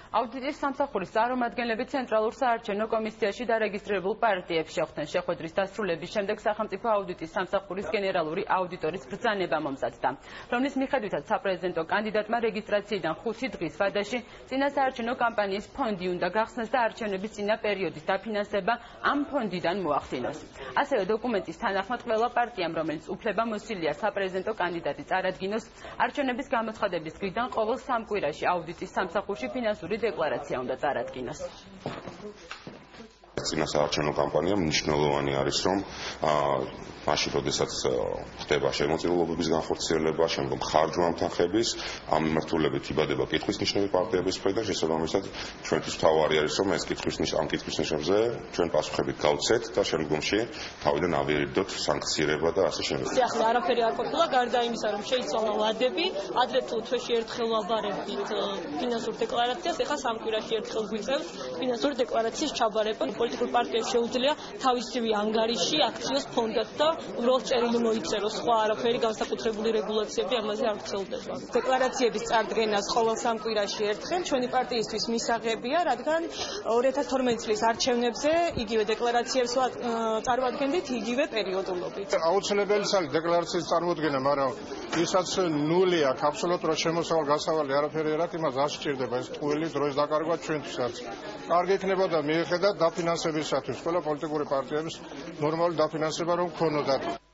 აუდიტის სამსახურის წარმომადგენლები ცენტრალურ საარჩევნო კომისიაში დარეგისტრირებულ პარტიებს შეხვდნენ. შეხვედრის დასრულების შემდეგ სახელმწიფო აუდიტის სამსახურის გენერალური აუდიტორის ბრძანება მომზადდა, რომლის მიხედვითაც საპრეზიდენტო კანდიდატმა რეგისტრაციიდან 5 დღის ვადაში წინა საარჩევნო კამპანიის ფონდი უნდა გახსნას და არჩევნების წინა პერიოდის დაფინანსება ამ ფონდიდან მოახდინოს. ასევე დოკუმენტის თანახმად ყველა პარტიამ, რომელიც უფლებამოსილია საპრეზიდენტო კანდიდატი წარადგინოს, არჩევნების გამოცხადების დღიდან ყოველ 3 კვირაში აუდიტის სამსახურში ფინანსური დეკლარაცია უნდა წარადგინოს. წინა საარჩევნო კამპანია მნიშვნელოვანი არის, რომ მაშინ, როდესაც ხდება შემოწირულობების განხორციელება, შემდგომ ხარჯვამთანხების, ამ მიმართულებით იბადება კითხვის ნიშნები პარტიების მხრიდან, შესაბამისად ჩვენთვის მთავარი არის, რომ ეს ამ კითხვის ნიშნებზე ჩვენ პასუხებით გავცეთ და შემდგომში თავიდან ავიარებდოთ სანქცირება და ასე შემდეგ. ახლა არაფერი არ ყოფილა, გარდა იმისა, რომ შეიცვალა ვადები, ადრე თუ თვეში ერთხელ ვაბარებდით ფინანსურ დეკლარაციას, ეხლა 3 კვირაში ერთხელ გვიწევს ფინანსური დეკლარაციის ჩაბარება. პოლიტიკურ პარტიებს შეუძლია თავისივე ანგარიში აქციოს ფონდად და უბრალოდ წერილი მოიწეროს, სხვა არაფერი განსაკუთრებული რეგულაციები ამაზე არ ვრცელდება. დეკლარაციების წარდგენას ყოველ 3 კვირაში ერთხელ ჩვენი პარტიისთვის მისაღებია, რადგან 2012 წლის არჩევნებზე იგივე დეკლარაციებს წარვადგენდით იგივე პერიოდულობით. აუცილებელი არის დეკლარაციის წარმოდგენა, მაგრამ ისაც ნული აქვს, აბსოლუტურად შემოსავალ-გასავალი არაფერი არ აქვს, იმას არ სჭირდება ეს ტყუილი დროის დაკარგვა ჩვენთვისაც. კარგი იქნებოდა მიეხედათ დაფინანსებისათვის, ყველა პოლიტიკური პარტიების ნორმალური დაფინანსება რომ ქონოდათ.